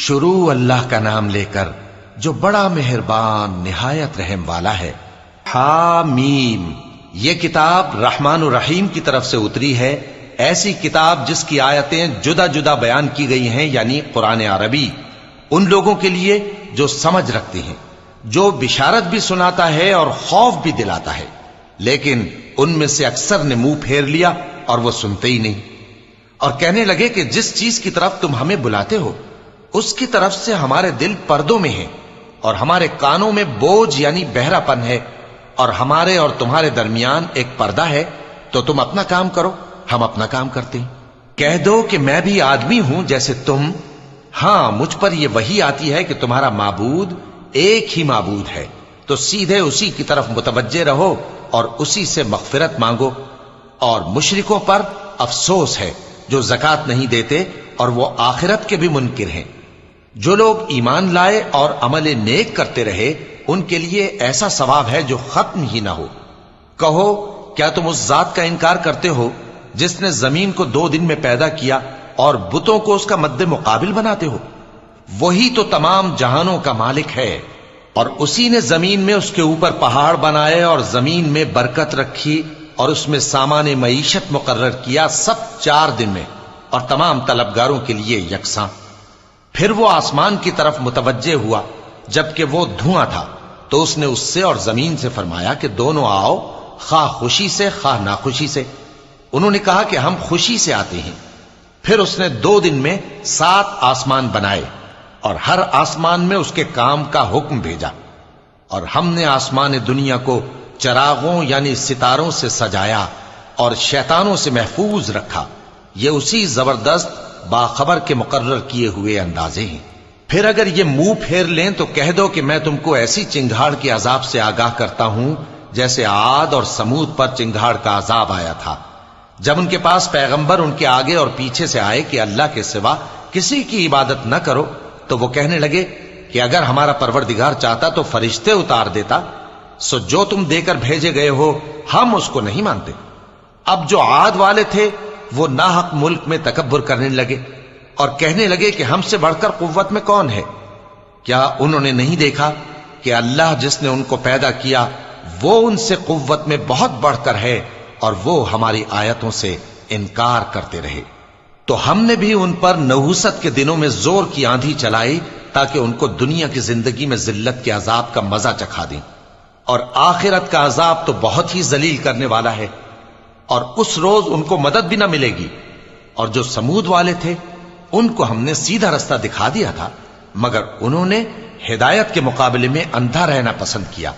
شروع اللہ کا نام لے کر جو بڑا مہربان نہایت رحم والا ہے۔ حامیم، یہ کتاب رحمان الرحیم کی طرف سے اتری ہے، ایسی کتاب جس کی آیتیں جدا جدا بیان کی گئی ہیں، یعنی قرآن عربی، ان لوگوں کے لیے جو سمجھ رکھتے ہیں، جو بشارت بھی سناتا ہے اور خوف بھی دلاتا ہے۔ لیکن ان میں سے اکثر نے منہ پھیر لیا اور وہ سنتے ہی نہیں، اور کہنے لگے کہ جس چیز کی طرف تم ہمیں بلاتے ہو اس کی طرف سے ہمارے دل پردوں میں ہیں، اور ہمارے کانوں میں بوجھ یعنی بہرا پن ہے، اور ہمارے اور تمہارے درمیان ایک پردہ ہے، تو تم اپنا کام کرو، ہم اپنا کام کرتے ہیں۔ کہہ دو کہ میں بھی آدمی ہوں جیسے تم، ہاں مجھ پر یہ وحی آتی ہے کہ تمہارا معبود ایک ہی معبود ہے، تو سیدھے اسی کی طرف متوجہ رہو اور اسی سے مغفرت مانگو۔ اور مشرکوں پر افسوس ہے جو زکوٰۃ نہیں دیتے اور وہ آخرت کے بھی منکر ہیں۔ جو لوگ ایمان لائے اور عمل نیک کرتے رہے ان کے لیے ایسا ثواب ہے جو ختم ہی نہ ہو۔ کہو کیا تم اس ذات کا انکار کرتے ہو جس نے زمین کو 2 دن میں پیدا کیا اور بتوں کو اس کا مد مقابل بناتے ہو؟ وہی تو تمام جہانوں کا مالک ہے، اور اسی نے زمین میں اس کے اوپر پہاڑ بنائے اور زمین میں برکت رکھی اور اس میں سامان معیشت مقرر کیا، سب 4 دن میں، اور تمام طلبگاروں کے لیے یکساں۔ پھر وہ آسمان کی طرف متوجہ ہوا جبکہ وہ دھواں تھا، تو اس نے اس سے اور زمین سے فرمایا کہ دونوں آؤ، خواہ خوشی سے خواہ ناخوشی سے۔ انہوں نے کہا کہ ہم خوشی سے آتے ہیں۔ پھر اس نے 2 دن میں 7 آسمان بنائے اور ہر آسمان میں اس کے کام کا حکم بھیجا، اور ہم نے آسمان دنیا کو چراغوں یعنی ستاروں سے سجایا اور شیطانوں سے محفوظ رکھا۔ یہ اسی زبردست باخبر کے مقرر کیے ہوئے اندازے ہیں۔ پھر اگر یہ منہ پھیر لیں تو کہہ دو کہ میں تم کو ایسی چنگھاڑ کے عذاب سے آگاہ کرتا ہوں جیسے عاد اور سمود پر چنگھاڑ کا عذاب آیا تھا، جب ان کے پاس پیغمبر ان کے آگے اور پیچھے سے آئے کہ اللہ کے سوا کسی کی عبادت نہ کرو، تو وہ کہنے لگے کہ اگر ہمارا پروردگار چاہتا تو فرشتے اتار دیتا، سو جو تم دے کر بھیجے گئے ہو ہم اس کو نہیں مانتے۔ اب جو عاد والے تھے وہ ناحق ملک میں تکبر کرنے لگے اور کہنے لگے کہ ہم سے بڑھ کر قوت میں کون ہے؟ کیا انہوں نے نہیں دیکھا کہ اللہ جس نے ان کو پیدا کیا وہ ان سے قوت میں بہت بڑھ کر ہے، اور وہ ہماری آیتوں سے انکار کرتے رہے۔ تو ہم نے بھی ان پر نحوست کے دنوں میں زور کی آندھی چلائی تاکہ ان کو دنیا کی زندگی میں ذلت کے عذاب کا مزہ چکھا دیں، اور آخرت کا عذاب تو بہت ہی ذلیل کرنے والا ہے، اور اس روز ان کو مدد بھی نہ ملے گی۔ اور جو سمود والے تھے ان کو ہم نے سیدھا رستہ دکھا دیا تھا، مگر انہوں نے ہدایت کے مقابلے میں اندھا رہنا پسند کیا،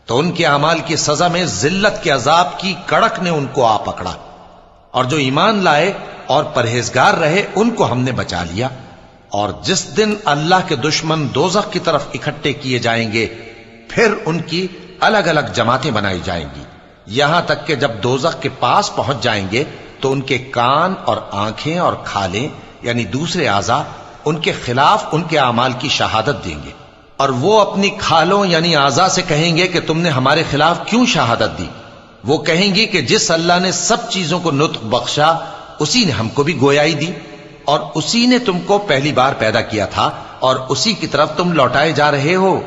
تو ان کے اعمال کی سزا میں ذلت کے عذاب کی کڑک نے ان کو آ پکڑا۔ اور جو ایمان لائے اور پرہیزگار رہے ان کو ہم نے بچا لیا۔ اور جس دن اللہ کے دشمن دوزخ کی طرف اکٹھے کیے جائیں گے پھر ان کی الگ الگ جماعتیں بنائی جائیں گی، یہاں تک کہ جب دوزخ کے پاس پہنچ جائیں گے تو ان کے کان اور آنکھیں اور کھالیں یعنی دوسرے اعضاء ان کے خلاف ان کے اعمال کی شہادت دیں گے، اور وہ اپنی کھالوں یعنی اعضاء سے کہیں گے کہ تم نے ہمارے خلاف کیوں شہادت دی؟ وہ کہیں گی کہ جس اللہ نے سب چیزوں کو نطق بخشا اسی نے ہم کو بھی گویائی دی، اور اسی نے تم کو پہلی بار پیدا کیا تھا اور اسی کی طرف تم لوٹائے جا رہے ہو۔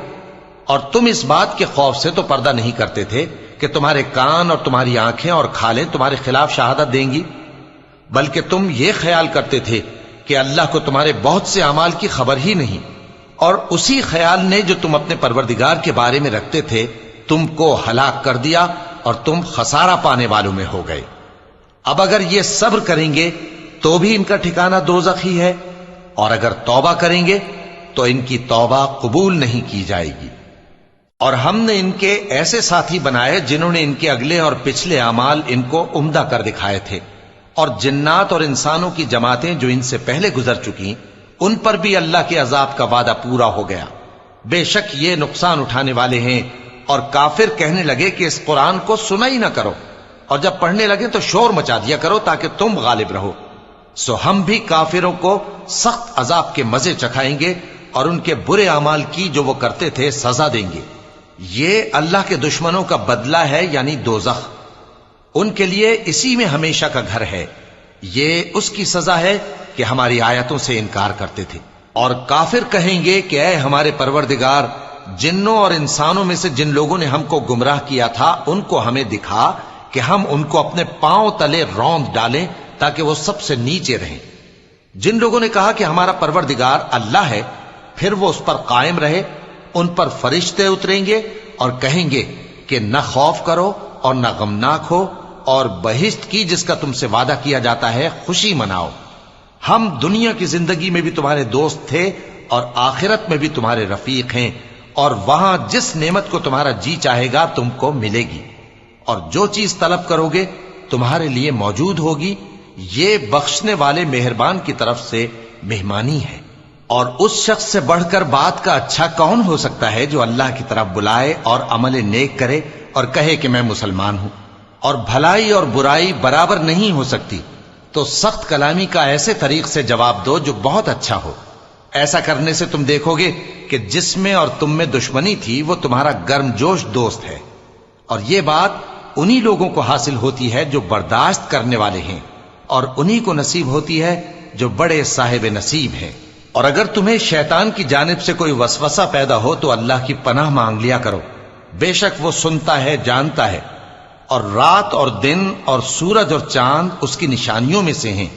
اور تم اس بات کے خوف سے تو پردہ نہیں کرتے تھے کہ تمہارے کان اور تمہاری آنکھیں اور کھالیں تمہارے خلاف شہادت دیں گی، بلکہ تم یہ خیال کرتے تھے کہ اللہ کو تمہارے بہت سے اعمال کی خبر ہی نہیں، اور اسی خیال نے جو تم اپنے پروردگار کے بارے میں رکھتے تھے تم کو ہلاک کر دیا اور تم خسارہ پانے والوں میں ہو گئے۔ اب اگر یہ صبر کریں گے تو بھی ان کا ٹھکانہ دوزخ ہی ہے، اور اگر توبہ کریں گے تو ان کی توبہ قبول نہیں کی جائے گی۔ اور ہم نے ان کے ایسے ساتھی بنائے جنہوں نے ان کے اگلے اور پچھلے اعمال ان کو عمدہ کر دکھائے تھے، اور جنات اور انسانوں کی جماعتیں جو ان سے پہلے گزر چکی ان پر بھی اللہ کے عذاب کا وعدہ پورا ہو گیا۔ بے شک یہ نقصان اٹھانے والے ہیں۔ اور کافر کہنے لگے کہ اس قرآن کو سنا ہی نہ کرو، اور جب پڑھنے لگے تو شور مچا دیا کرو تاکہ تم غالب رہو۔ سو ہم بھی کافروں کو سخت عذاب کے مزے چکھائیں گے اور ان کے برے اعمال کی جو وہ کرتے تھے سزا دیں گے۔ یہ اللہ کے دشمنوں کا بدلہ ہے یعنی دوزخ، ان کے لیے اسی میں ہمیشہ کا گھر ہے۔ یہ اس کی سزا ہے کہ ہماری آیتوں سے انکار کرتے تھے۔ اور کافر کہیں گے کہ اے ہمارے پروردگار، جنوں اور انسانوں میں سے جن لوگوں نے ہم کو گمراہ کیا تھا ان کو ہمیں دکھا کہ ہم ان کو اپنے پاؤں تلے روند ڈالیں تاکہ وہ سب سے نیچے رہیں۔ جن لوگوں نے کہا کہ ہمارا پروردگار اللہ ہے، پھر وہ اس پر قائم رہے، ان پر فرشتے اتریں گے اور کہیں گے کہ نہ خوف کرو اور نہ غمناک ہو، اور بہشت کی جس کا تم سے وعدہ کیا جاتا ہے خوشی مناؤ۔ ہم دنیا کی زندگی میں بھی تمہارے دوست تھے اور آخرت میں بھی تمہارے رفیق ہیں، اور وہاں جس نعمت کو تمہارا جی چاہے گا تم کو ملے گی، اور جو چیز طلب کرو گے تمہارے لیے موجود ہوگی۔ یہ بخشنے والے مہربان کی طرف سے مہمانی ہے۔ اور اس شخص سے بڑھ کر بات کا اچھا کون ہو سکتا ہے جو اللہ کی طرف بلائے اور عمل نیک کرے اور کہے کہ میں مسلمان ہوں۔ اور بھلائی اور برائی برابر نہیں ہو سکتی، تو سخت کلامی کا ایسے طریق سے جواب دو جو بہت اچھا ہو۔ ایسا کرنے سے تم دیکھو گے کہ جس میں اور تم میں دشمنی تھی وہ تمہارا گرم جوش دوست ہے، اور یہ بات انہی لوگوں کو حاصل ہوتی ہے جو برداشت کرنے والے ہیں، اور انہی کو نصیب ہوتی ہے جو بڑے صاحب نصیب ہیں۔ اور اگر تمہیں شیطان کی جانب سے کوئی وسوسہ پیدا ہو تو اللہ کی پناہ مانگ لیا کرو، بے شک وہ سنتا ہے، جانتا ہے۔ اور رات اور دن اور سورج اور چاند اس کی نشانیوں میں سے ہیں۔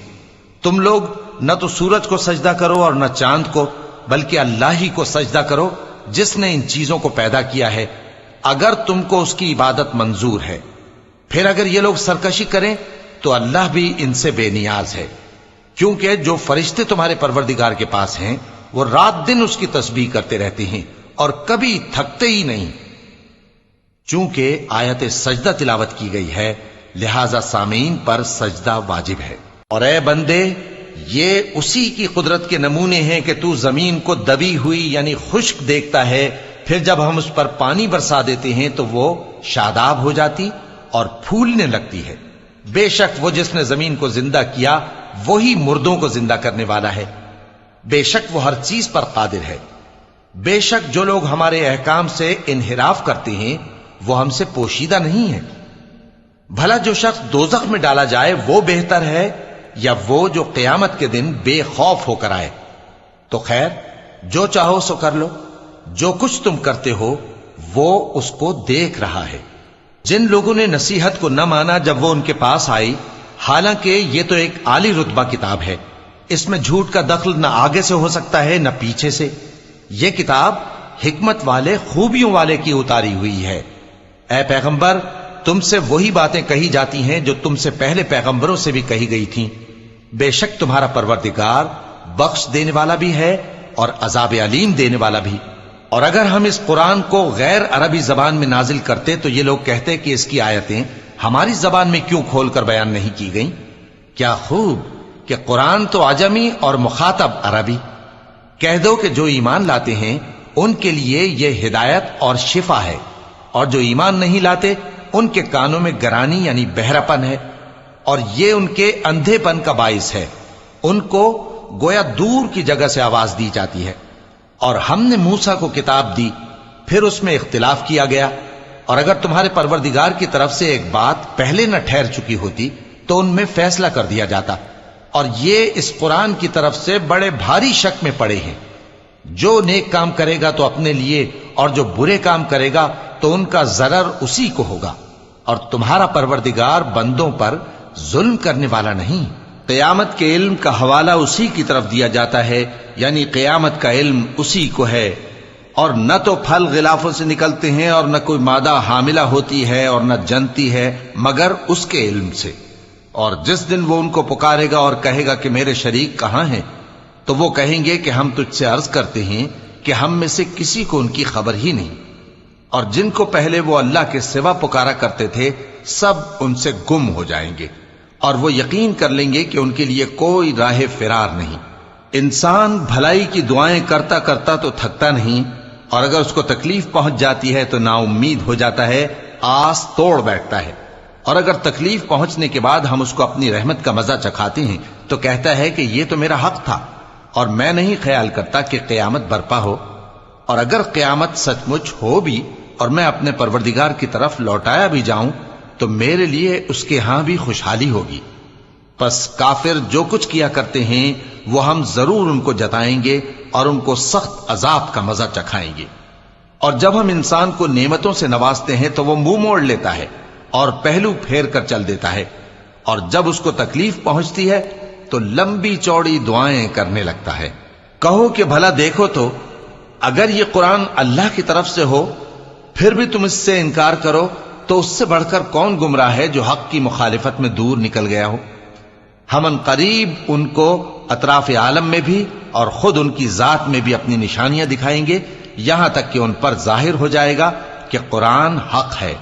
تم لوگ نہ تو سورج کو سجدہ کرو اور نہ چاند کو، بلکہ اللہ ہی کو سجدہ کرو جس نے ان چیزوں کو پیدا کیا ہے، اگر تم کو اس کی عبادت منظور ہے۔ پھر اگر یہ لوگ سرکشی کریں تو اللہ بھی ان سے بے نیاز ہے، کیونکہ جو فرشتے تمہارے پروردگار کے پاس ہیں وہ رات دن اس کی تسبیح کرتے رہتے ہیں اور کبھی تھکتے ہی نہیں۔ چونکہ آیت سجدہ تلاوت کی گئی ہے لہذا سامعین پر سجدہ واجب ہے۔ اور اے بندے، یہ اسی کی قدرت کے نمونے ہیں کہ تو زمین کو دبی ہوئی یعنی خشک دیکھتا ہے، پھر جب ہم اس پر پانی برسا دیتے ہیں تو وہ شاداب ہو جاتی اور پھولنے لگتی ہے۔ بے شک وہ جس نے زمین کو زندہ کیا وہی مردوں کو زندہ کرنے والا ہے، بے شک وہ ہر چیز پر قادر ہے۔ بے شک جو لوگ ہمارے احکام سے انحراف کرتے ہیں وہ ہم سے پوشیدہ نہیں ہے۔ بھلا جو شخص دوزخ میں ڈالا جائے وہ بہتر ہے یا وہ جو قیامت کے دن بے خوف ہو کر آئے؟ تو خیر، جو چاہو سو کر لو، جو کچھ تم کرتے ہو وہ اس کو دیکھ رہا ہے۔ جن لوگوں نے نصیحت کو نہ مانا جب وہ ان کے پاس آئی، حالانکہ یہ تو ایک عالی رتبہ کتاب ہے، اس میں جھوٹ کا دخل نہ آگے سے ہو سکتا ہے نہ پیچھے سے۔ یہ کتاب حکمت والے، خوبیوں والے کی اتاری ہوئی ہے۔ اے پیغمبر، تم سے وہی باتیں کہی جاتی ہیں جو تم سے پہلے پیغمبروں سے بھی کہی گئی تھیں۔ بے شک تمہارا پروردگار بخش دینے والا بھی ہے اور عذاب علیم دینے والا بھی۔ اور اگر ہم اس قرآن کو غیر عربی زبان میں نازل کرتے تو یہ لوگ کہتے کہ اس کی آیتیں ہماری زبان میں کیوں کھول کر بیان نہیں کی گئیں؟ کیا خوب کہ قرآن تو عجمی اور مخاطب عربی۔ کہہ دو کہ جو ایمان لاتے ہیں ان کے لیے یہ ہدایت اور شفا ہے، اور جو ایمان نہیں لاتے ان کے کانوں میں گرانی یعنی بہراپن ہے، اور یہ ان کے اندھے پن کا باعث ہے۔ ان کو گویا دور کی جگہ سے آواز دی جاتی ہے۔ اور ہم نے موسیٰ کو کتاب دی، پھر اس میں اختلاف کیا گیا، اور اگر تمہارے پروردگار کی طرف سے ایک بات پہلے نہ ٹھہر چکی ہوتی تو ان میں فیصلہ کر دیا جاتا۔ اور یہ اس قرآن کی طرف سے بڑے بھاری شک میں پڑے ہیں۔ جو نیک کام کرے گا تو اپنے لیے، اور جو برے کام کرے گا تو ان کا ضرر اسی کو ہوگا، اور تمہارا پروردگار بندوں پر ظلم کرنے والا نہیں۔ قیامت کے علم کا حوالہ اسی کی طرف دیا جاتا ہے، یعنی قیامت کا علم اسی کو ہے۔ اور نہ تو پھل غلافوں سے نکلتے ہیں اور نہ کوئی مادہ حاملہ ہوتی ہے اور نہ جنتی ہے مگر اس کے علم سے۔ اور جس دن وہ ان کو پکارے گا اور کہے گا کہ میرے شریک کہاں ہیں، تو وہ کہیں گے کہ ہم تجھ سے عرض کرتے ہیں کہ ہم میں سے کسی کو ان کی خبر ہی نہیں، اور جن کو پہلے وہ اللہ کے سوا پکارا کرتے تھے سب ان سے گم ہو جائیں گے، اور وہ یقین کر لیں گے کہ ان کے لیے کوئی راہ فرار نہیں۔ انسان بھلائی کی دعائیں کرتا کرتا تو تھکتا نہیں، اور اگر اس کو تکلیف پہنچ جاتی ہے تو نا امید ہو جاتا ہے، آس توڑ بیٹھتا ہے۔ اور اگر تکلیف پہنچنے کے بعد ہم اس کو اپنی رحمت کا مزہ چکھاتے ہیں تو کہتا ہے کہ یہ تو میرا حق تھا، اور میں نہیں خیال کرتا کہ قیامت برپا ہو۔ اور اگر قیامت سچ مچ ہو بھی اور میں اپنے پروردگار کی طرف لوٹایا بھی جاؤں تو میرے لیے اس کے ہاں بھی خوشحالی ہوگی۔ پس کافر جو کچھ کیا کرتے ہیں وہ ہم ضرور ان کو جتائیں گے اور ان کو سخت عذاب کا مزہ چکھائیں گے۔ اور جب ہم انسان کو نعمتوں سے نوازتے ہیں تو وہ منہ موڑ لیتا ہے اور پہلو پھیر کر چل دیتا ہے، اور جب اس کو تکلیف پہنچتی ہے تو لمبی چوڑی دعائیں کرنے لگتا ہے۔ کہو کہ بھلا دیکھو تو اگر یہ قرآن اللہ کی طرف سے ہو پھر بھی تم اس سے انکار کرو تو اس سے بڑھ کر کون گمراہ ہے جو حق کی مخالفت میں دور نکل گیا ہو۔ ہم ان قریب ان کو اطراف عالم میں بھی اور خود ان کی ذات میں بھی اپنی نشانیاں دکھائیں گے، یہاں تک کہ ان پر ظاہر ہو جائے گا کہ قرآن حق ہے۔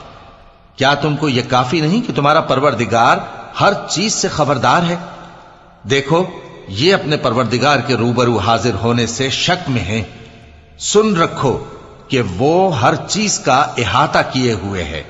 کیا تم کو یہ کافی نہیں کہ تمہارا پروردگار ہر چیز سے خبردار ہے؟ دیکھو یہ اپنے پروردگار کے روبرو حاضر ہونے سے شک میں ہیں۔ سن رکھو کہ وہ ہر چیز کا احاطہ کیے ہوئے ہے۔